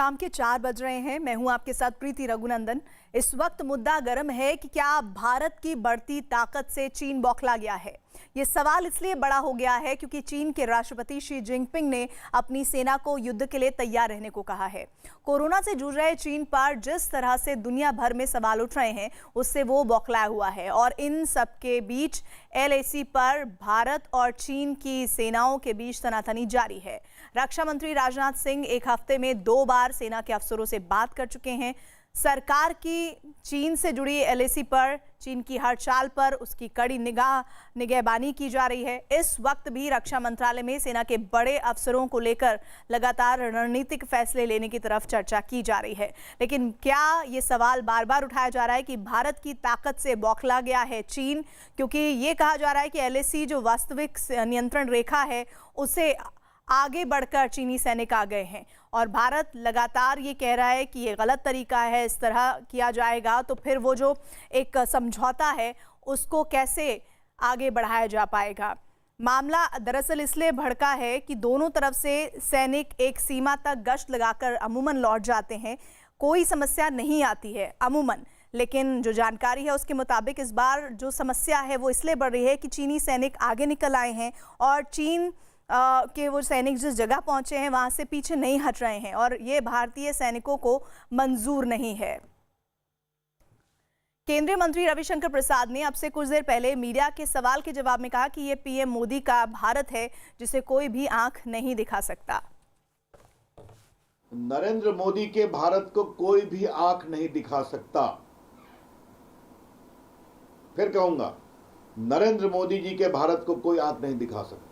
शाम के 4 बज रहे हैं। मैं हूं आपके साथ प्रीति रघुनंदन। इस वक्त मुद्दा गर्म है कि क्या भारत की बढ़ती ताकत से चीन बौखला गया है। ये सवाल इसलिए बड़ा हो गया है क्योंकि चीन के राष्ट्रपति शी जिनपिंग ने अपनी सेना को युद्ध के लिए तैयार रहने को कहा है। कोरोना से जूझ रहे चीन पर जिस तरह से दुनिया भर में सवाल उठ रहे हैं, उससे वो बौखलाया हुआ है और इन सब के बीच LAC पर भारत और चीन की सेनाओं के बीच तनातनी जारी है। रक्षा मंत्री राजनाथ सिंह एक हफ्ते में 2 बार सेना के अफसरों से बात कर चुके हैं। सरकार की चीन से जुड़ी LAC पर, चीन की हर चाल पर उसकी कड़ी निगहबानी की जा रही है। इस वक्त भी रक्षा मंत्रालय में सेना के बड़े अफसरों को लेकर लगातार रणनीतिक फैसले लेने की तरफ चर्चा की जा रही है। लेकिन क्या ये सवाल बार बार उठाया जा रहा है कि भारत की ताकत से बौखला गया है चीन, क्योंकि ये कहा जा रहा है कि LAC जो वास्तविक नियंत्रण रेखा है उसे आगे बढ़कर चीनी सैनिक आ गए हैं और भारत लगातार ये कह रहा है कि ये गलत तरीका है, इस तरह किया जाएगा तो फिर वो जो एक समझौता है उसको कैसे आगे बढ़ाया जा पाएगा। मामला दरअसल इसलिए भड़का है कि दोनों तरफ से सैनिक एक सीमा तक गश्त लगाकर अमूमन लौट जाते हैं, कोई समस्या नहीं आती है अमूमन। लेकिन जो जानकारी है उसके मुताबिक इस बार जो समस्या है वो इसलिए बढ़ रही है कि चीनी सैनिक आगे निकल आए हैं और चीन के वो सैनिक जिस जगह पहुंचे हैं वहां से पीछे नहीं हट रहे हैं और ये भारतीय सैनिकों को मंजूर नहीं है। केंद्रीय मंत्री रविशंकर प्रसाद ने अब से कुछ देर पहले मीडिया के सवाल के जवाब में कहा कि ये PM मोदी का भारत है जिसे कोई भी आंख नहीं दिखा सकता। नरेंद्र मोदी के भारत को कोई भी आंख नहीं दिखा सकता। फिर कहूंगा, नरेंद्र मोदी जी के भारत को कोई आंख नहीं दिखा सकता।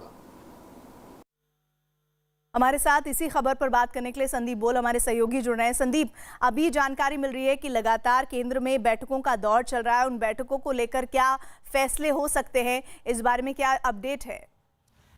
हमारे साथ इसी खबर पर बात करने के लिए संदीप बोल हमारे सहयोगी जुड़ रहे हैं। संदीप, अभी जानकारी मिल रही है कि लगातार केंद्र में बैठकों का दौर चल रहा है। उन बैठकों को लेकर क्या फैसले हो सकते हैं, इस बारे में क्या अपडेट है?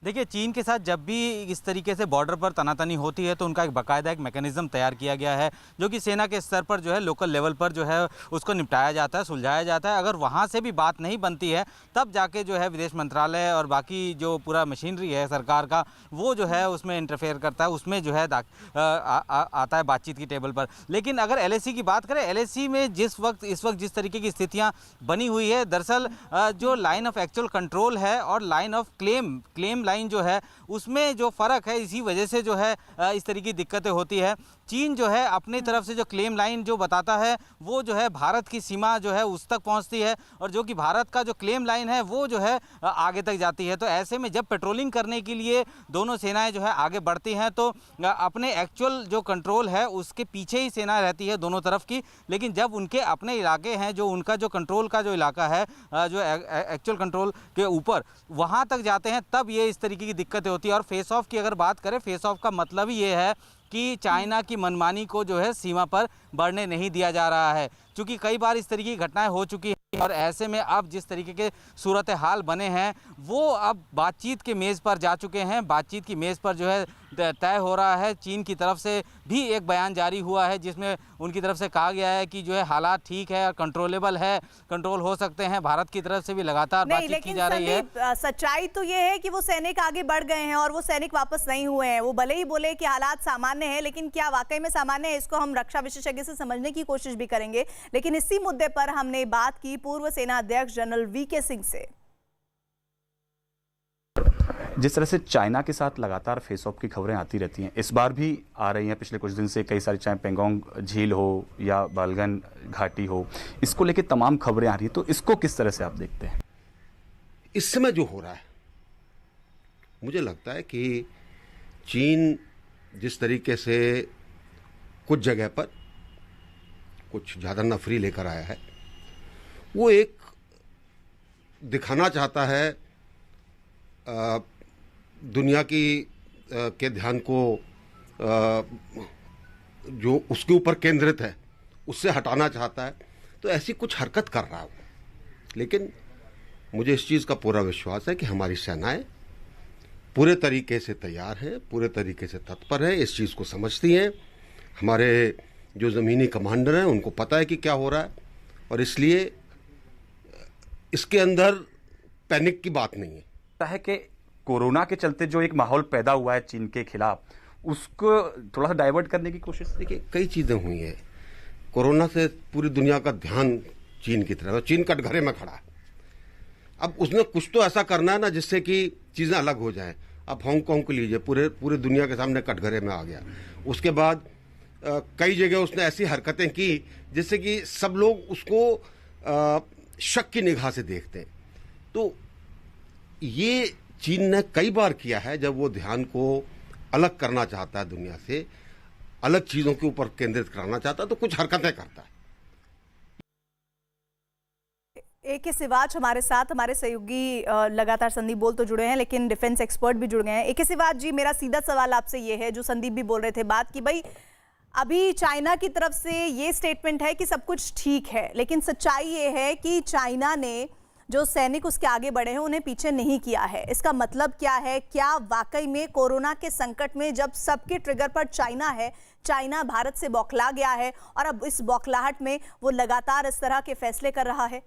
देखिए, चीन के साथ जब भी इस तरीके से बॉर्डर पर तनातनी होती है तो उनका एक बाकायदा एक मैकेनिज्म तैयार किया गया है जो कि सेना के स्तर पर जो है लोकल लेवल पर जो है उसको निपटाया जाता है, सुलझाया जाता है। अगर वहाँ से भी बात नहीं बनती है तब जाके जो है विदेश मंत्रालय और बाकी जो पूरा मशीनरी है सरकार का वो जो है उसमें इंटरफेयर करता है, उसमें जो है आता है बातचीत की टेबल पर। लेकिन अगर LAC की बात करें, LAC में इस वक्त जिस तरीके की स्थितियाँ बनी हुई है, दरअसल जो लाइन ऑफ एक्चुअल कंट्रोल है और लाइन ऑफ क्लेम लाइन जो है उसमें जो फ़र्क है, इसी वजह से जो है इस तरह की दिक्कतें होती है। चीन जो है अपनी तरफ से जो क्लेम लाइन जो बताता है वो जो है भारत की सीमा जो है उस तक पहुंचती है और जो कि भारत का जो क्लेम लाइन है वो जो है आगे तक जाती है। तो ऐसे में जब पेट्रोलिंग करने के लिए दोनों सेनाएं जो है आगे बढ़ती हैं तो अपने एक्चुअल जो कंट्रोल है उसके पीछे ही सेना रहती है दोनों तरफ की। लेकिन जब उनके अपने इलाके हैं, जो उनका जो कंट्रोल का जो इलाका है, जो एक्चुअल कंट्रोल के ऊपर वहाँ तक जाते हैं, तब ये इस तरीके की दिक्कतें होती है। और फेस ऑफ की अगर बात करें, फेस ऑफ का मतलब ही ये है कि चाइना की मनमानी को जो है सीमा पर बढ़ने नहीं दिया जा रहा है, क्योंकि कई बार इस तरीके की घटनाएं हो चुकी हैं। और ऐसे में अब जिस तरीके के सूरत हाल बने हैं वो अब बातचीत के मेज़ पर जा चुके हैं। बातचीत की मेज़ पर जो है तय हो रहा है। चीन की तरफ से भी एक बयान जारी हुआ है जिसमें उनकी तरफ से कहा गया है कि जो है हालात ठीक है, कंट्रोलेबल है, कंट्रोल हो सकते हैं। भारत की तरफ से भी लगातार बातचीत की जा रही है। सच्चाई तो ये है कि वो सैनिक आगे बढ़ गए हैं और वो सैनिक वापस नहीं हुए हैं। वो भले ही बोले कि हालात सामान्य है, लेकिन क्या वाकई में सामान्य है, इसको हम रक्षा विशेषज्ञ से समझने की कोशिश भी करेंगे। लेकिन इसी मुद्दे पर हमने बात की पूर्व सेना अध्यक्ष जनरल VK सिंह से। जिस तरह से चाइना के साथ लगातार फेस ऑफ की खबरें आती रहती हैं, इस बार भी आ रही हैं पिछले कुछ दिन से कई सारी, चाहे पेंगोंग झील हो या बालगन घाटी हो, इसको लेके तमाम खबरें आ रही हैं। तो इसको किस तरह से आप देखते हैं? इस समय जो हो रहा है, मुझे लगता है कि चीन जिस तरीके से कुछ जगह पर कुछ ज़्यादा नफरी लेकर आया है, वो एक दिखाना चाहता है दुनिया की के ध्यान को जो उसके ऊपर केंद्रित है उससे हटाना चाहता है। तो ऐसी कुछ हरकत कर रहा है वो। लेकिन मुझे इस चीज़ का पूरा विश्वास है कि हमारी सेनाएं पूरे तरीके से तैयार हैं, पूरे तरीके से तत्पर है, इस चीज़ को समझती हैं। हमारे जो ज़मीनी कमांडर हैं उनको पता है कि क्या हो रहा है और इसलिए इसके अंदर पैनिक की बात नहीं है। कि कोरोना के चलते जो एक माहौल पैदा हुआ है चीन के खिलाफ, उसको थोड़ा सा डाइवर्ट करने की कोशिश? देखिए, कई चीजें हुई हैं। कोरोना से पूरी दुनिया का ध्यान चीन की तरफ है। चीन कटघरे में खड़ा है। अब उसने कुछ तो ऐसा करना है ना जिससे कि चीजें अलग हो जाएं। अब हांगकांग को लीजिए, पूरे दुनिया के सामने कटघरे में आ गया। उसके बाद कई जगह उसने ऐसी हरकतें की जिससे कि सब लोग उसको शक की निगाह से देखते हैं। तो ये चीन ने कई बार किया है। जब वो ध्यान को अलग करना चाहता है दुनिया से, अलग चीजों के ऊपर केंद्रित कराना चाहता है, तो कुछ हरकतें करता है। AK सिवाच हमारे साथ, हमारे सहयोगी लगातार संदीप बोल तो जुड़े हैं लेकिन डिफेंस एक्सपर्ट भी जुड़ गए हैं। AK सिवाच जी, मेरा सीधा सवाल आपसे ये है, जो संदीप भी बोल रहे थे बात की, भाई अभी चाइना की तरफ से ये स्टेटमेंट है कि सब कुछ ठीक है, लेकिन सच्चाई ये है कि चाइना ने जो सैनिक उसके आगे बढ़े हैं उन्हें पीछे नहीं किया है। इसका मतलब क्या है? क्या वाकई में कोरोना के संकट में जब सबके ट्रिगर पर चाइना है, चाइना भारत से बौखला गया है और अब इस बौखलाहट में वो लगातार इस तरह के फैसले कर रहा है?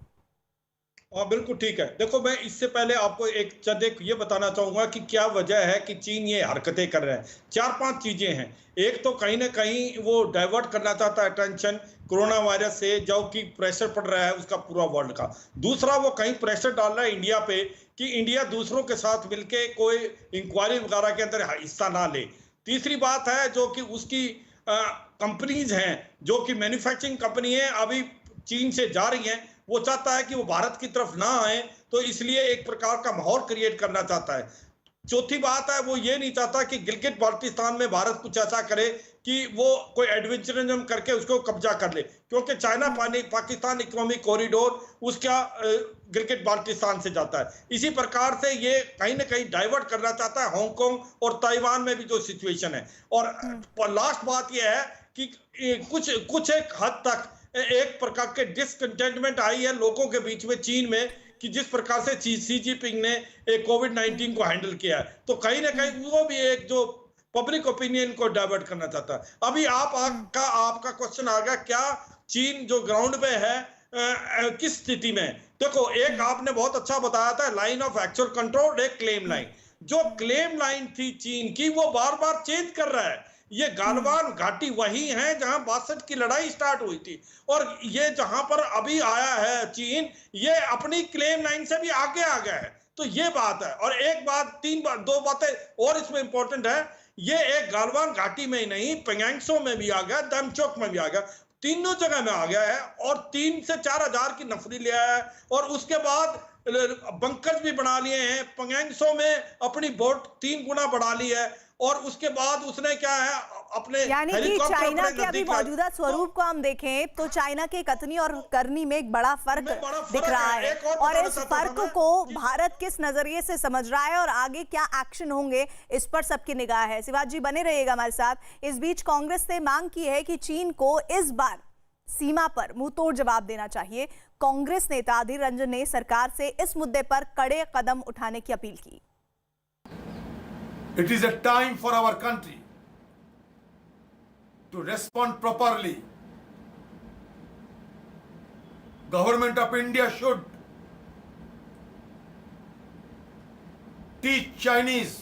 हाँ, बिल्कुल ठीक है। देखो, मैं इससे पहले आपको एक ये बताना चाहूंगा कि क्या वजह है कि चीन ये हरकतें कर रहा है। 4-5 चीजें हैं। एक तो कहीं ना कहीं वो डाइवर्ट करना चाहता है अटेंशन कोरोना वायरस से, जो कि प्रेशर पड़ रहा है उसका पूरा वर्ल्ड का। दूसरा, वो कहीं प्रेशर डाल रहा है इंडिया पे कि इंडिया दूसरों के साथ मिलके कोई इंक्वायरी वगैरह के अंदर हिस्सा ना ले। तीसरी बात है जो कि उसकी कंपनीज हैं, जो कि मैन्युफैक्चरिंग कंपनी है, अभी चीन से जा रही हैं। वो चाहता है कि वो भारत की तरफ ना आए, तो इसलिए एक प्रकार का माहौल क्रिएट करना चाहता है। चौथी बात है, वो ये नहीं चाहता कि गिलगित बाल्टिस्तान में भारत कुछ ऐसा करे कि वो कोई एडवेंचरिज्म करके उसको कब्जा कर ले, क्योंकि चाइना पाकिस्तान इकोनॉमिक कॉरिडोर उसका गिलगित बाल्टिस्तान से जाता है। इसी प्रकार से ये कहीं ना कहीं डाइवर्ट करना चाहता है हांगकांग और ताइवान में भी जो सिचुएशन है। और लास्ट बात यह है कि कुछ एक हद तक एक प्रकार के डिसकंटेंटमेंट आई है लोगों के बीच में चीन में, कि जिस प्रकार से शी जिनपिंग ने कोविड-19 को हैंडल किया है, तो कहीं ना कहीं वो भी एक जो पब्लिक ओपिनियन को डाइवर्ट करना चाहता है। अभी आपका क्वेश्चन आ गया, क्या चीन जो ग्राउंड पे है किस स्थिति में? देखो, एक आपने बहुत अच्छा बताया था, लाइन ऑफ एक्चुअल कंट्रोल, एक क्लेम लाइन। जो क्लेम लाइन थी चीन की, वो बार बार चेंज कर रहा है। ये गालवान घाटी वही है जहां 62 की लड़ाई स्टार्ट हुई थी, और ये जहां पर अभी आया है चीन, ये अपनी क्लेम लाइन से भी आगे आ गया है। तो ये बात है। और एक बात, दो बातें और इसमें इंपॉर्टेंट है। ये एक गालवान घाटी में ही नहीं, पेंगोंग में भी आ गया, दमचोक में भी आ गया, तीनों जगह में आ गया है, और 3 से 4 हजार की नफरी ले आया है। और उसके बाद बंकर्स भी बना लिए हैं। पेंगोंग में अपनी बोट 3 गुना बढ़ा ली है, और उसके बाद उसने क्या है, अपने यानी कि चाइना के अभी मौजूदा स्वरूप को हम देखें तो चाइना के कथनी और करनी में एक बड़ा फर्क दिख रहा है, और इस फर्क को भारत किस नजरिए से समझ रहा है और आगे क्या एक्शन होंगे, इस पर सबकी निगाह है। शिवाजी जी, बने रहिएगा हमारे साथ। इस बीच कांग्रेस ने मांग की है कि चीन को इस बार सीमा पर मुंहतोड़ जवाब देना चाहिए। कांग्रेस नेता अधीर रंजन ने सरकार से इस मुद्दे पर कड़े कदम उठाने की अपील की। It is a time for our country to respond properly. Government of India should teach Chinese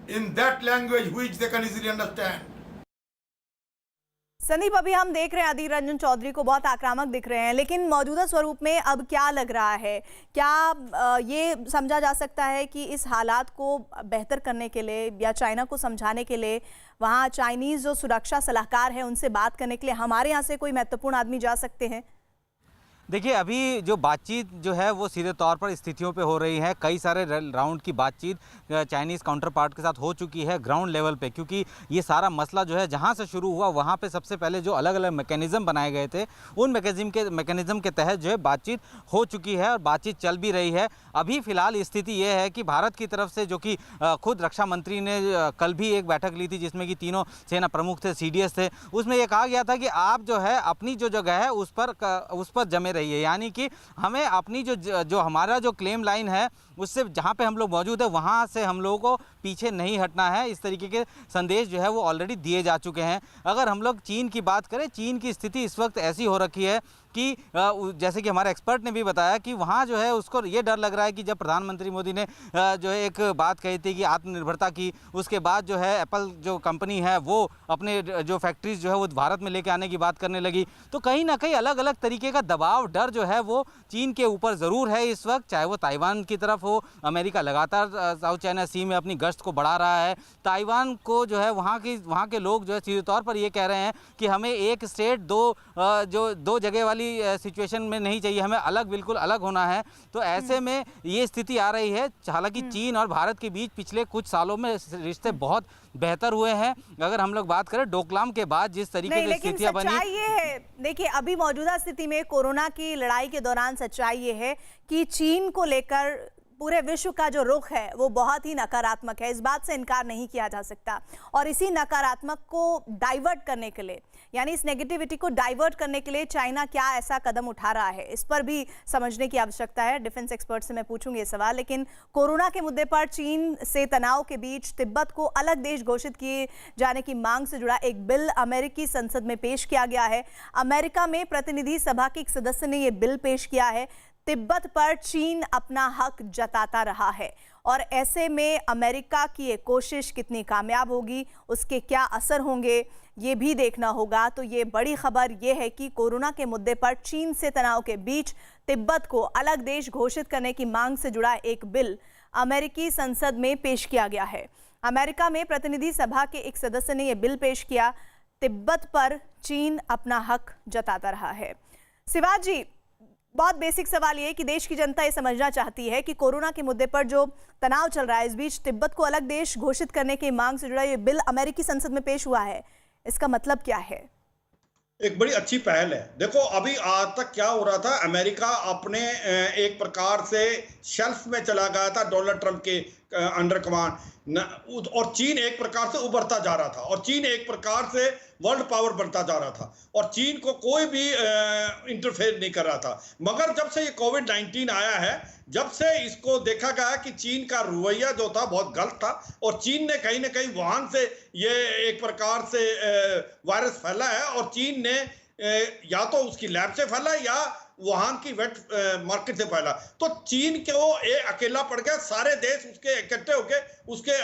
in that language which they can easily understand. Sandeep, अभी हम देख रहे हैं अधीर रंजन चौधरी को बहुत आक्रामक दिख रहे हैं, लेकिन मौजूदा स्वरूप में अब क्या लग रहा है? क्या ये समझा जा सकता है कि इस हालात को बेहतर करने के लिए या चाइना को समझाने के लिए वहाँ चाइनीज़ जो सुरक्षा सलाहकार हैं उनसे बात करने के लिए हमारे यहाँ से कोई महत्वपूर्ण आदमी जा सकते हैं? देखिए, अभी जो बातचीत जो है वो सीधे तौर पर स्थितियों पे हो रही है। कई सारे राउंड की बातचीत चाइनीज़ काउंटर पार्ट के साथ हो चुकी है ग्राउंड लेवल पे, क्योंकि ये सारा मसला जो है जहाँ से शुरू हुआ वहाँ पे सबसे पहले जो अलग अलग मैकेनिज़्म बनाए गए थे, उन मैकेनिज़्म के तहत जो है बातचीत हो चुकी है और बातचीत चल भी रही है। अभी फ़िलहाल स्थिति ये है कि भारत की तरफ से, जो कि खुद रक्षा मंत्री ने कल भी एक बैठक ली थी जिसमें कि तीनों सेना प्रमुख थे, CDS थे, उसमें ये कहा गया था कि आप जो है अपनी जो जगह है उस पर जमे रही है, यानी कि हमें अपनी जो हमारा जो क्लेम लाइन है उससे जहाँ पे हम लोग मौजूद है वहाँ से हम लोगों को पीछे नहीं हटना है। इस तरीके के संदेश जो है वो ऑलरेडी दिए जा चुके हैं। अगर हम लोग चीन की बात करें, चीन की स्थिति इस वक्त ऐसी हो रखी है कि जैसे कि हमारे एक्सपर्ट ने भी बताया कि वहाँ जो है उसको ये डर लग रहा है कि जब प्रधानमंत्री मोदी ने जो है एक बात कही थी कि आत्मनिर्भरता की, उसके बाद जो है एप्पल जो कंपनी है वो अपने जो फैक्ट्रीज जो है वो भारत में लेके आने की बात करने लगी। तो कहीं ना कहीं अलग अलग तरीके का दबाव, डर जो है वो चीन के ऊपर ज़रूर है इस वक्त, चाहे वो ताइवान की तरफ हो। अमेरिका लगातार साउथ चाइना सी में अपनी गश्त को बढ़ा रहा है। ताइवान को जो है वहाँ के लोग जो है सीधे तौर पर ये कह रहे हैं कि हमें एक स्टेट दो जगह वाली सिचुएशन में नहीं चाहिए, हमें अलग, बिल्कुल अलग होना है। तो ऐसे में ये स्थिति आ रही है। हालांकि चीन और भारत के बीच पिछले कुछ सालों में रिश्ते बहुत बेहतर हुए हैं। अगर हम लोग बात करें डोकलाम के बाद जिस तरीके की स्थितियां बनी, सच्चाई ये है, देखिए अभी मौजूदा स्थिति में कोरोना की लड़ाई के दौरान सच्चाई ये है कि चीन को लेकर पूरे विश्व का जो रुख है वो बहुत ही नकारात्मक है। इस बात से इनकार नहीं किया जा सकता। और इसी नकारात्मक को डाइवर्ट करने के लिए, यानी इस नेगेटिविटी को डाइवर्ट करने के लिए चाइना क्या ऐसा कदम उठा रहा है, इस पर भी समझने की आवश्यकता है। डिफेंस एक्सपर्ट से मैं पूछूंगी ये सवाल। लेकिन कोरोना के मुद्दे पर चीन से तनाव के बीच तिब्बत को अलग देश घोषित किए जाने की मांग से जुड़ा एक बिल अमेरिकी संसद में पेश किया गया है। अमेरिका में प्रतिनिधि सभा के एक सदस्य ने यह बिल पेश किया है। तिब्बत पर चीन अपना हक जताता रहा है और ऐसे में अमेरिका की ये कोशिश कितनी कामयाब होगी, उसके क्या असर होंगे, ये भी देखना होगा। तो ये बड़ी खबर ये है कि कोरोना के मुद्दे पर चीन से तनाव के बीच तिब्बत को अलग देश घोषित करने की मांग से जुड़ा एक बिल अमेरिकी संसद में पेश किया गया है। अमेरिका में प्रतिनिधि सभा के एक सदस्य ने यह बिल पेश किया। तिब्बत पर चीन अपना हक जताता रहा है। शिवाजी जी, बहुत बेसिक सवाल ये है कि देश की जनता ये समझना चाहती है कि कोरोना के मुद्दे पर जो तनाव चल रहा है, इस बीच तिब्बत को अलग देश घोषित करने की मांग से जुड़ा ये बिल अमेरिकी संसद में पेश हुआ है, इसका मतलब क्या है? एक बड़ी अच्छी पहल है। देखो अभी आज तक क्या हो रहा था, अमेरिका अपने एक प्रकार से शेल्फ में चला गया था डोनाल्ड ट्रंप के अंडर कमांड, और चीन एक प्रकार से उभरता जा रहा था और चीन एक प्रकार से वर्ल्ड पावर बनता जा रहा था और चीन को कोई भी इंटरफेयर नहीं कर रहा था। मगर जब से ये कोविड-19 आया है, जब से इसको देखा गया कि चीन का रवैया जो था बहुत गलत था और चीन ने कहीं ना कहीं वुहान से ये एक प्रकार से वायरस फैला है और चीन ने या तो उसकी लैब से फैला या वुहान की वेट मार्केट से फैला। तो चीन को अकेला पड़ गया, सारे देश उसके इकट्ठे होके उसके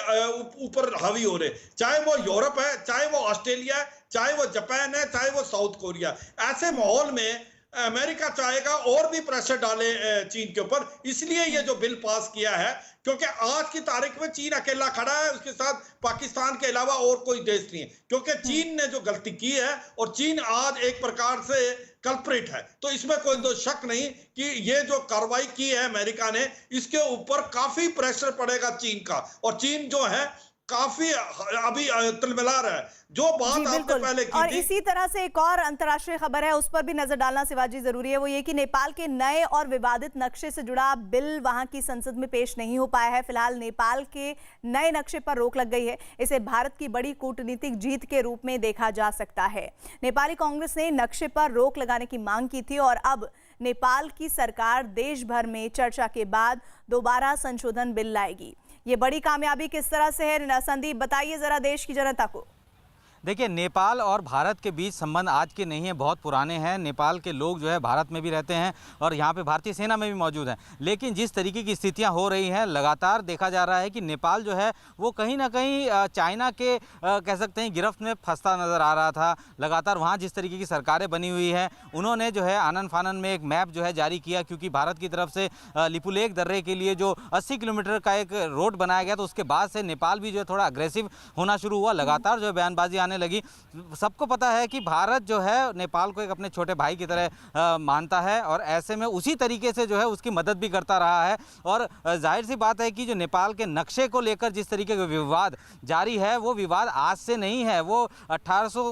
ऊपर हावी हो रहे, चाहे वो यूरोप है, चाहे वो ऑस्ट्रेलिया है, चाहे वो जापान है, चाहे वो साउथ कोरिया। ऐसे माहौल में अमेरिका चाहेगा और भी प्रेशर डाले चीन के ऊपर, इसलिए ये जो बिल पास किया है, क्योंकि आज की तारीख में चीन अकेला खड़ा है, उसके साथ पाकिस्तान के अलावा और कोई देश नहीं है, क्योंकि चीन ने जो गलती की है और चीन आज एक प्रकार से कल्प्रिट है। तो इसमें कोई दो शक नहीं कि ये जो कार्रवाई की है अमेरिका ने, इसके ऊपर काफी प्रेशर पड़ेगा चीन का और चीन जो है काफी अभी तिलमिला रहा है। जो बात आपने पहले की और थी, इसी तरह से एक और अंतर्राष्ट्रीय खबर है, उस पर भी नजर डालना शिवाजी जरूरी है। वो ये कि नेपाल के नए और विवादित नक्शे से जुड़ा बिल वहां की संसद में पेश नहीं हो पाया है। फिलहाल नेपाल के नए नक्शे पर रोक लग गई है। इसे भारत की बड़ी कूटनीतिक जीत के रूप में देखा जा सकता है। नेपाली कांग्रेस ने नक्शे पर रोक लगाने की मांग की थी और अब नेपाल की सरकार देश भर में चर्चा के बाद दोबारा संशोधन बिल लाएगी। ये बड़ी कामयाबी किस तरह से है, संदीप बताइए जरा देश की जनता को। देखिए, नेपाल और भारत के बीच संबंध आज के नहीं है, बहुत पुराने हैं। नेपाल के लोग जो है भारत में भी रहते हैं और यहाँ पे भारतीय सेना में भी मौजूद हैं। लेकिन जिस तरीके की स्थितियाँ हो रही हैं, लगातार देखा जा रहा है कि नेपाल जो है वो कहीं ना कहीं चाइना के कह सकते हैं गिरफ्त में फंसता नज़र आ रहा था। लगातार वहाँ जिस तरीके की सरकारें बनी हुई हैं, उन्होंने जो है आनन फानन में एक मैप जो है जारी किया, क्योंकि भारत की तरफ से लिपुलेख दर्रे के लिए जो 80 किलोमीटर का एक रोड बनाया गया, तो उसके बाद से नेपाल भी जो है थोड़ा अग्रेसिव होना शुरू हुआ। लगातार जो है बयानबाजी लगी। सबको पता है कि भारत जो है नेपाल को एक अपने छोटे भाई की तरह मानता है और ऐसे में उसी तरीके से जो है उसकी मदद भी करता रहा है। और जाहिर सी बात है कि जो नेपाल के नक्शे को लेकर जिस तरीके का विवाद जारी है, वो विवाद आज से नहीं है, वो 1800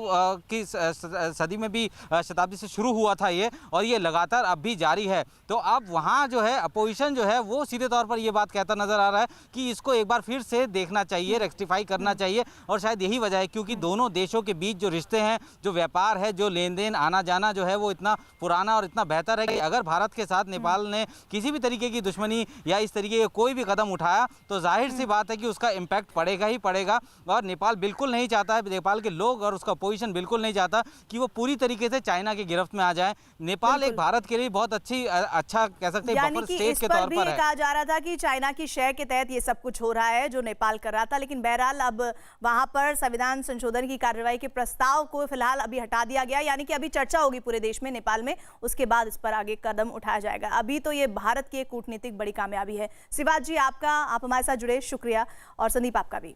की सदी में भी शताब्दी से शुरू हुआ था ये, और ये लगातार अब भी जारी है। तो अब वहाँ जो है अपोजिशन जो है वो सीधे तौर पर ये बात कहता नजर आ रहा है कि इसको एक बार फिर से देखना चाहिए, रेक्टिफाई करना चाहिए। और शायद यही वजह है क्योंकि दोनों दोनों देशों के बीच जो रिश्ते हैं, जो व्यापार है, जो लेन देन आना जाना जो है वो इतना पुराना और इतना बेहतर है कि अगर भारत के साथ नेपाल ने किसी भी तरीके की दुश्मनी या इस तरीके का कोई भी कदम उठाया तो जाहिर सी बात है कि उसका इम्पैक्ट पड़ेगा ही पड़ेगा। और नेपाल बिल्कुल नहीं चाहता है, नेपाल के लोग और उसका पोजीशन बिल्कुल नहीं चाहता कि वो पूरी तरीके से चाइना की गिरफ्त में आ जाए। नेपाल एक भारत के लिए बहुत अच्छा कह सकते हैं बफर स्टेट के तौर पर है। कहा जा रहा था कि चाइना की शय के तहत ये सब कुछ हो रहा है जो नेपाल कर रहा था, लेकिन बहरहाल अब वहां पर संविधान संशोधन की कार्रवाई के प्रस्ताव को फिलहाल अभी हटा दिया गया, यानी कि अभी चर्चा होगी पूरे देश में, नेपाल में, उसके बाद इस पर आगे कदम उठाया जाएगा। अभी तो ये भारत की कूटनीतिक बड़ी कामयाबी है। शिवाजी जी, आप हमारे साथ जुड़े, शुक्रिया, और संदीप आपका भी।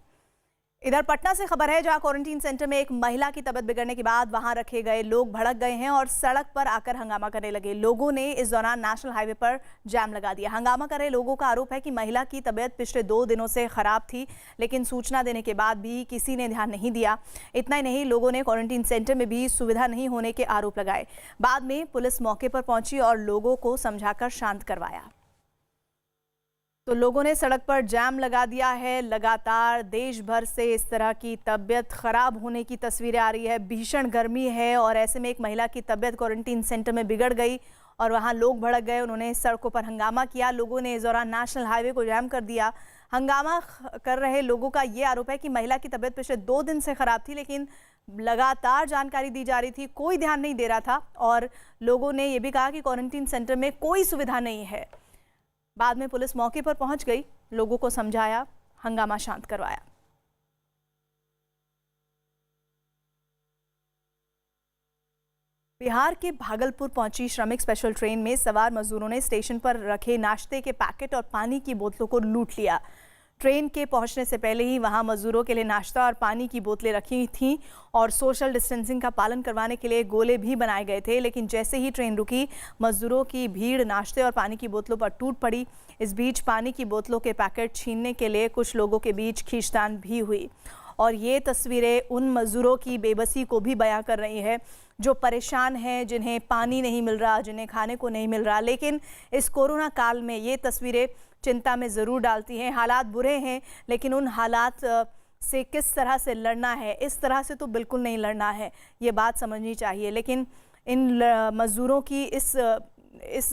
इधर पटना से खबर है जहां क्वारंटीन सेंटर में एक महिला की तबीयत बिगड़ने के बाद वहां रखे गए लोग भड़क गए हैं और सड़क पर आकर हंगामा करने लगे। लोगों ने इस दौरान नेशनल हाईवे पर जाम लगा दिया। हंगामा कर रहे लोगों का आरोप है कि महिला की तबीयत पिछले 2 दिनों से खराब थी, लेकिन सूचना देने के बाद भी किसी ने ध्यान नहीं दिया। इतना ही नहीं, लोगों ने क्वारंटीन सेंटर में भी सुविधा नहीं होने के आरोप लगाए। बाद में पुलिस मौके पर पहुंची और लोगों को समझाकर शांत करवाया। तो लोगों ने सड़क पर जाम लगा दिया है। लगातार देश भर से इस तरह की तबीयत खराब होने की तस्वीरें आ रही है। भीषण गर्मी है और ऐसे में एक महिला की तबीयत क्वारंटीन सेंटर में बिगड़ गई और वहां लोग भड़क गए। उन्होंने सड़कों पर हंगामा किया। लोगों ने इस दौरान नेशनल हाईवे को जाम कर दिया। हंगामा कर रहे लोगों का ये आरोप है कि महिला की तबीयत पिछले 2 दिन से खराब थी, लेकिन लगातार जानकारी दी जा रही थी, कोई ध्यान नहीं दे रहा था। और लोगों ने ये भी कहा कि क्वारंटीन सेंटर में कोई सुविधा नहीं है। बाद में पुलिस मौके पर पहुंच गई, लोगों को समझाया, हंगामा शांत करवाया। बिहार के भागलपुर पहुंची श्रमिक स्पेशल ट्रेन में सवार मजदूरों ने स्टेशन पर रखे नाश्ते के पैकेट और पानी की बोतलों को लूट लिया। ट्रेन के पहुंचने से पहले ही वहां मजदूरों के लिए नाश्ता और पानी की बोतलें रखी थीं और सोशल डिस्टेंसिंग का पालन करवाने के लिए गोले भी बनाए गए थे। लेकिन जैसे ही ट्रेन रुकी, मजदूरों की भीड़ नाश्ते और पानी की बोतलों पर टूट पड़ी। इस बीच पानी की बोतलों के पैकेट छीनने के लिए कुछ लोगों के बीच खींचतान भी हुई। और ये तस्वीरें उन मजदूरों की बेबसी को भी बयां कर रही है जो परेशान हैं, जिन्हें पानी नहीं मिल रहा, जिन्हें खाने को नहीं मिल रहा। लेकिन इस कोरोना काल में ये तस्वीरें चिंता में ज़रूर डालती हैं। हालात बुरे हैं, लेकिन उन हालात से किस तरह से लड़ना है, इस तरह से तो बिल्कुल नहीं लड़ना है, ये बात समझनी चाहिए। लेकिन इन मज़दूरों की इस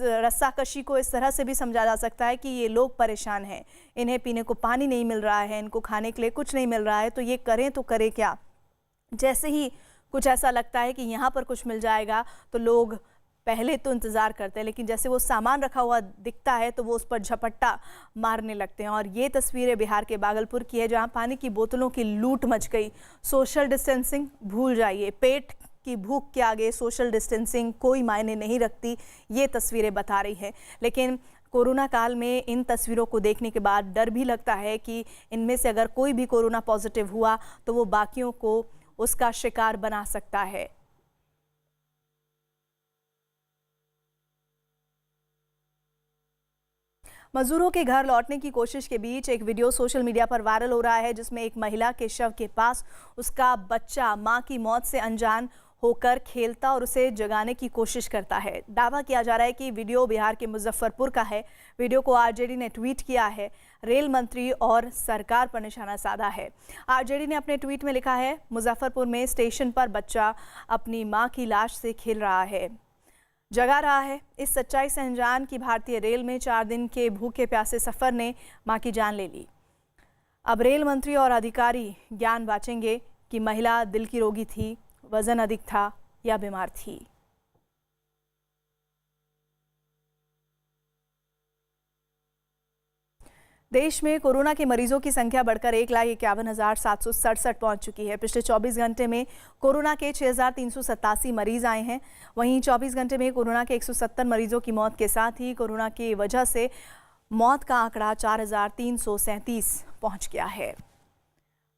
रस्साकशी को इस तरह से भी समझा जा सकता है कि ये लोग परेशान हैं, इन्हें पीने को पानी नहीं मिल रहा है, इनको खाने के लिए कुछ नहीं मिल रहा है, तो ये करें तो करें क्या। जैसे ही कुछ ऐसा लगता है कि यहाँ पर कुछ मिल जाएगा तो लोग पहले तो इंतज़ार करते हैं, लेकिन जैसे वो सामान रखा हुआ दिखता है तो वो उस पर झपट्टा मारने लगते हैं। और ये तस्वीरें बिहार के भागलपुर की है जहाँ पानी की बोतलों की लूट मच गई। सोशल डिस्टेंसिंग भूल जाइए, पेट की भूख के आगे सोशल डिस्टेंसिंग कोई मायने नहीं रखती, ये तस्वीरें बता रही है। लेकिन कोरोना काल में इन तस्वीरों को देखने के बाद डर भी लगता है कि इनमें से अगर कोई भी कोरोना पॉजिटिव हुआ तो वो बाकियों को उसका शिकार बना सकता है। मजदूरों के घर लौटने की कोशिश के बीच एक वीडियो सोशल मीडिया पर वायरल हो रहा है जिसमें एक महिला के शव के पास उसका बच्चा मां की मौत से अनजान होकर खेलता और उसे जगाने की कोशिश करता है। दावा किया जा रहा है कि वीडियो बिहार के मुजफ्फरपुर का है। वीडियो को आरजेडी ने ट्वीट किया है। रेल मंत्री और सरकार पर निशाना साधा है। आरजेडी ने अपने ट्वीट में लिखा है, मुजफ्फरपुर में स्टेशन पर बच्चा अपनी मां की लाश से खेल रहा है, जगा रहा है। इस सच्चाई से अनजान कि भारतीय रेल में 4 दिन के भूखे प्यासे सफर ने मां की जान ले ली। अब रेल मंत्री और अधिकारी ज्ञान बांटेंगे कि महिला दिल की रोगी थी, वजन अधिक था या बीमार थी। देश में कोरोना के मरीजों की संख्या बढ़कर 1,51,767 पहुंच चुकी है। पिछले 24 घंटे में कोरोना के 6,387 मरीज आए हैं। वहीं 24 घंटे में कोरोना के 170 मरीजों की मौत के साथ ही कोरोना की वजह से मौत का आंकड़ा 4,337 पहुंच गया है।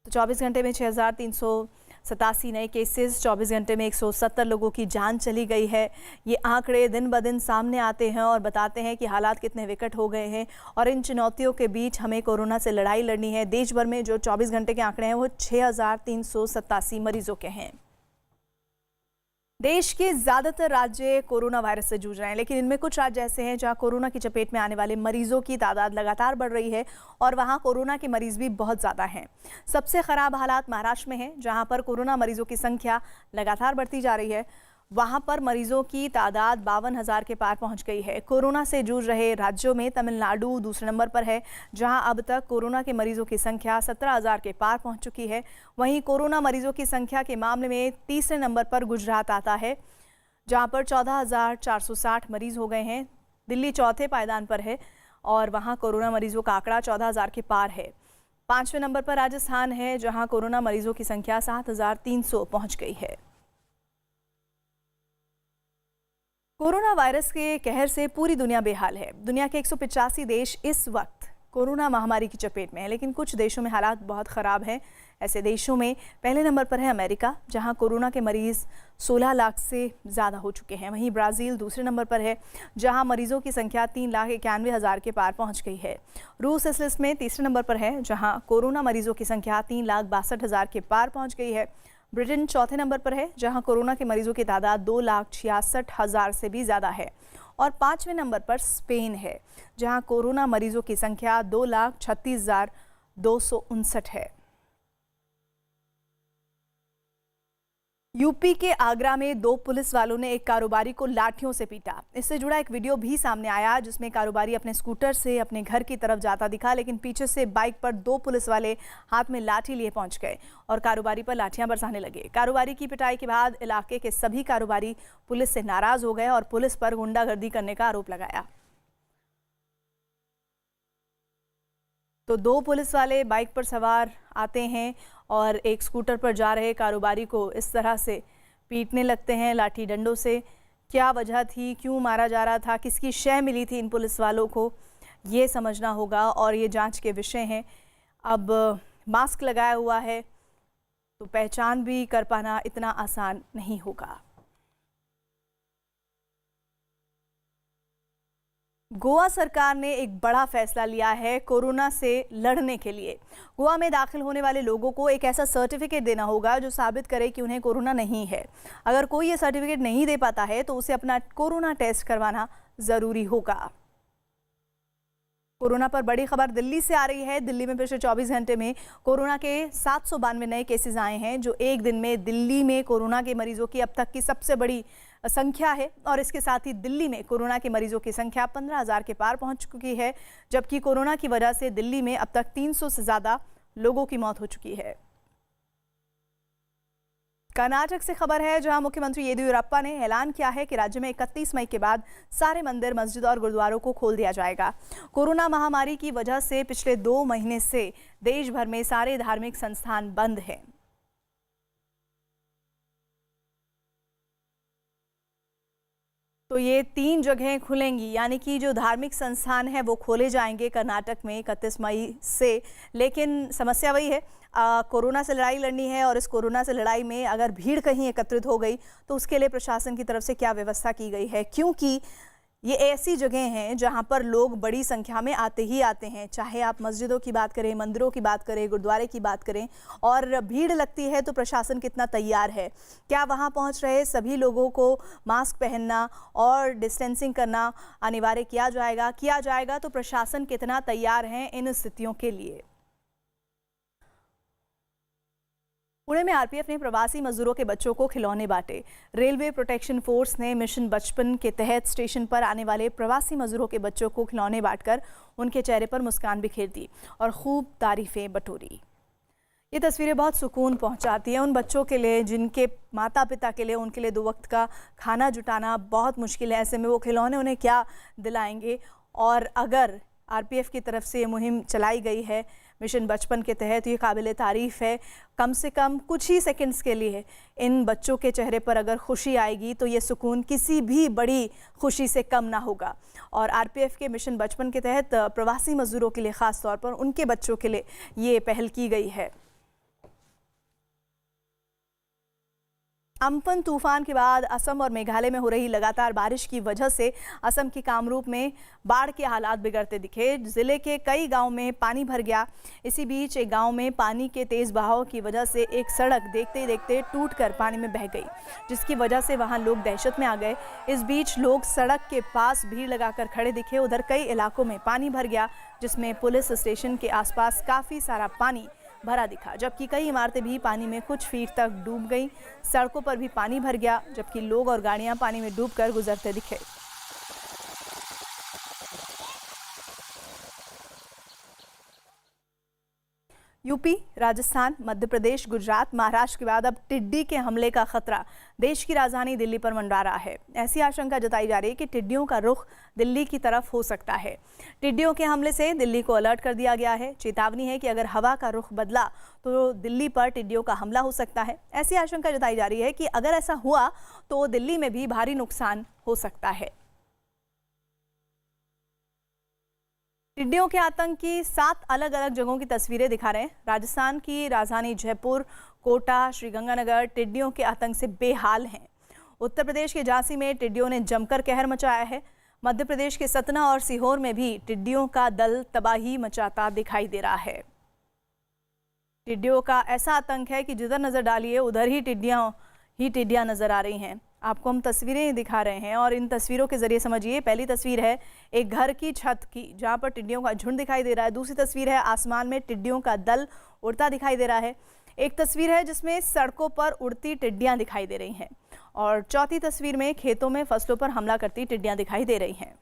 तो 24 घंटे में 6,387 नए केसेस, 24 घंटे में 170 लोगों की जान चली गई है। ये आंकड़े दिन ब दिन सामने आते हैं और बताते हैं कि हालात कितने विकट हो गए हैं और इन चुनौतियों के बीच हमें कोरोना से लड़ाई लड़नी है। देश भर में जो 24 घंटे के आंकड़े हैं वो 6,387 मरीजों के हैं। देश के ज़्यादातर राज्य कोरोना वायरस से जूझ रहे हैं, लेकिन इनमें कुछ राज्य ऐसे हैं जहां कोरोना की चपेट में आने वाले मरीजों की तादाद लगातार बढ़ रही है और वहां कोरोना के मरीज भी बहुत ज़्यादा हैं। सबसे ख़राब हालात महाराष्ट्र में हैं, जहां पर कोरोना मरीजों की संख्या लगातार बढ़ती जा रही है। वहां पर मरीजों की तादाद 52,000 के पार पहुंच गई है। कोरोना से जूझ रहे राज्यों में तमिलनाडु दूसरे नंबर पर है, जहां अब तक कोरोना के मरीजों की संख्या 17,000 के पार पहुंच चुकी है। वहीं कोरोना मरीजों की संख्या के मामले में तीसरे नंबर पर गुजरात आता है, जहां पर 14,460 मरीज हो गए हैं। दिल्ली चौथे पायदान पर है और वहां कोरोना मरीजों का आंकड़ा 14,000 के पार है। पांचवें नंबर पर राजस्थान है, जहां कोरोना मरीजों की संख्या 7,300 पहुंच गई है। कोरोना वायरस के कहर से पूरी दुनिया बेहाल है। दुनिया के 185 देश इस वक्त कोरोना महामारी की चपेट में है, लेकिन कुछ देशों में हालात बहुत ख़राब हैं। ऐसे देशों में पहले नंबर पर है अमेरिका, जहां कोरोना के मरीज़ 16 लाख से ज़्यादा हो चुके हैं। वहीं ब्राज़ील दूसरे नंबर पर है, जहां मरीजों की संख्या 3,91,000 के पार पहुंच गई है। रूस इस लिस्ट में तीसरे नंबर पर है, जहां कोरोना मरीजों की संख्या 3,62,000 के पार पहुँच गई है। ब्रिटेन चौथे नंबर पर है, जहां कोरोना के मरीजों की तादाद 2,66,000 से भी ज़्यादा है। और पांचवें नंबर पर स्पेन है, जहां कोरोना मरीजों की संख्या 2,36,259 है। यूपी के आगरा में 2 पुलिस वालों ने एक कारोबारी को लाठियों से पीटा। इससे जुड़ा एक वीडियो भी सामने आया, जिसमें कारोबारी अपने स्कूटर से अपने घर की तरफ जाता दिखा, लेकिन पीछे से बाइक पर 2 पुलिस वाले हाथ में लाठी लिए पहुंच गए और कारोबारी पर लाठियां बरसाने लगे। कारोबारी की पिटाई के बाद इलाके के सभी कारोबारी पुलिस से नाराज हो गए और पुलिस पर गुंडागर्दी करने का आरोप लगाया। तो 2 पुलिस वाले बाइक पर सवार आते हैं और एक स्कूटर पर जा रहे कारोबारी को इस तरह से पीटने लगते हैं लाठी डंडों से। क्या वजह थी, क्यों मारा जा रहा था, किसकी शय मिली थी इन पुलिस वालों को, ये समझना होगा और ये जांच के विषय हैं। अब मास्क लगाया हुआ है तो पहचान भी कर पाना इतना आसान नहीं होगा। गोवा सरकार ने एक बड़ा फैसला लिया है कोरोना से लड़ने के लिए। गोवा में दाखिल होने वाले लोगों को एक ऐसा सर्टिफिकेट देना होगा जो साबित करे कि उन्हें कोरोना नहीं है। अगर कोई ये सर्टिफिकेट नहीं दे पाता है तो उसे अपना कोरोना टेस्ट करवाना ज़रूरी होगा। कोरोना पर बड़ी खबर दिल्ली से आ रही है। दिल्ली में पिछले 24 घंटे में कोरोना के 792 नए केसेस आए हैं, जो एक दिन में दिल्ली में कोरोना के मरीजों की अब तक की सबसे बड़ी संख्या है। और इसके साथ ही दिल्ली में कोरोना के मरीजों की संख्या 15,000 के पार पहुंच चुकी है, जबकि कोरोना की वजह से दिल्ली में अब तक 300 से ज़्यादा लोगों की मौत हो चुकी है। कर्नाटक से खबर है, जहां मुख्यमंत्री येदियुरप्पा ने ऐलान किया है कि राज्य में 31 मई के बाद सारे मंदिर, मस्जिद और गुरुद्वारों को खोल दिया जाएगा। कोरोना महामारी की वजह से पिछले 2 महीने से देश भर में सारे धार्मिक संस्थान बंद हैं। तो ये 3 जगहें खुलेंगी, यानी कि जो धार्मिक संस्थान है वो खोले जाएंगे कर्नाटक में 31 मई से। लेकिन समस्या वही है, कोरोना से लड़ाई लड़नी है और इस कोरोना से लड़ाई में अगर भीड़ कहीं एकत्रित हो गई तो उसके लिए प्रशासन की तरफ से क्या व्यवस्था की गई है, क्योंकि ये ऐसी जगह हैं जहां पर लोग बड़ी संख्या में आते ही आते हैं। चाहे आप मस्जिदों की बात करें, मंदिरों की बात करें, गुरुद्वारे की बात करें, और भीड़ लगती है तो प्रशासन कितना तैयार है। क्या वहां पहुंच रहे सभी लोगों को मास्क पहनना और डिस्टेंसिंग करना अनिवार्य किया जाएगा तो प्रशासन कितना तैयार है इन स्थितियों के लिए। पुणे में आरपीएफ ने प्रवासी मजदूरों के बच्चों को खिलौने बांटे। रेलवे प्रोटेक्शन फोर्स ने मिशन बचपन के तहत स्टेशन पर आने वाले प्रवासी मजदूरों के बच्चों को खिलौने बांटकर उनके चेहरे पर मुस्कान बिखेर दी और खूब तारीफें बटोरी। ये तस्वीरें बहुत सुकून पहुंचाती हैं उन बच्चों के लिए जिनके माता पिता के लिए उनके लिए 2 वक्त का खाना जुटाना बहुत मुश्किल है। ऐसे में वो खिलौने उन्हें क्या दिलाएंगे। और अगर आरपीएफ की तरफ से ये मुहिम चलाई गई है मिशन बचपन के तहत, ये काबिल तारीफ़ है। कम से कम कुछ ही सेकंड्स के लिए इन बच्चों के चेहरे पर अगर खुशी आएगी तो ये सुकून किसी भी बड़ी खुशी से कम ना होगा। और आरपीएफ के मिशन बचपन के तहत प्रवासी मजदूरों के लिए ख़ास तौर पर उनके बच्चों के लिए ये पहल की गई है। अम्फन तूफान के बाद असम और मेघालय में हो रही लगातार बारिश की वजह से असम के कामरूप में बाढ़ के हालात बिगड़ते दिखे। जिले के कई गांव में पानी भर गया। इसी बीच एक गांव में पानी के तेज बहाव की वजह से एक सड़क देखते ही देखते टूटकर पानी में बह गई, जिसकी वजह से वहां लोग दहशत में आ गए। इस बीच लोग सड़क के पास भीड़ लगाकर खड़े दिखे। उधर कई इलाकों में पानी भर गया, जिसमें पुलिस स्टेशन के आसपास काफी सारा पानी भरा दिखा, जबकि कई इमारतें भी पानी में कुछ फीट तक डूब गईं। सड़कों पर भी पानी भर गया, जबकि लोग और गाड़ियां पानी में डूबकर गुजरते दिखे। यूपी, राजस्थान, मध्य प्रदेश, गुजरात, महाराष्ट्र के बाद अब टिड्डी के हमले का खतरा देश की राजधानी दिल्ली पर मंडरा रहा है। ऐसी आशंका जताई जा रही है कि टिड्डियों का रुख दिल्ली की तरफ हो सकता है। टिड्डियों के हमले से दिल्ली को अलर्ट कर दिया गया है। चेतावनी है कि अगर हवा का रुख बदला तो दिल्ली पर टिड्डियों का हमला हो सकता है। ऐसी आशंका जताई जा रही है कि अगर ऐसा हुआ तो दिल्ली में भी भारी नुकसान हो सकता है। टिड्डियों के आतंक की 7 अलग अलग जगहों की तस्वीरें दिखा रहे हैं। राजस्थान की राजधानी जयपुर, कोटा, श्रीगंगानगर टिड्डियों के आतंक से बेहाल हैं। उत्तर प्रदेश के झांसी में टिड्डियों ने जमकर कहर मचाया है। मध्य प्रदेश के सतना और सीहोर में भी टिड्डियों का दल तबाही मचाता दिखाई दे रहा है। टिड्डियों का ऐसा आतंक है कि जिधर नजर डालिए उधर ही टिड्डियां नजर आ रही हैं। आपको हम तस्वीरें दिखा रहे हैं और इन तस्वीरों के जरिए समझिए। पहली तस्वीर है एक घर की छत की, जहां पर टिड्डियों का झुंड दिखाई दे रहा है। दूसरी तस्वीर है आसमान में टिड्डियों का दल उड़ता दिखाई दे रहा है। एक तस्वीर है जिसमें सड़कों पर उड़ती टिड्डियां दिखाई दे रही हैं और चौथी तस्वीर में खेतों में फसलों पर हमला करती टिड्डियां दिखाई दे रही हैं।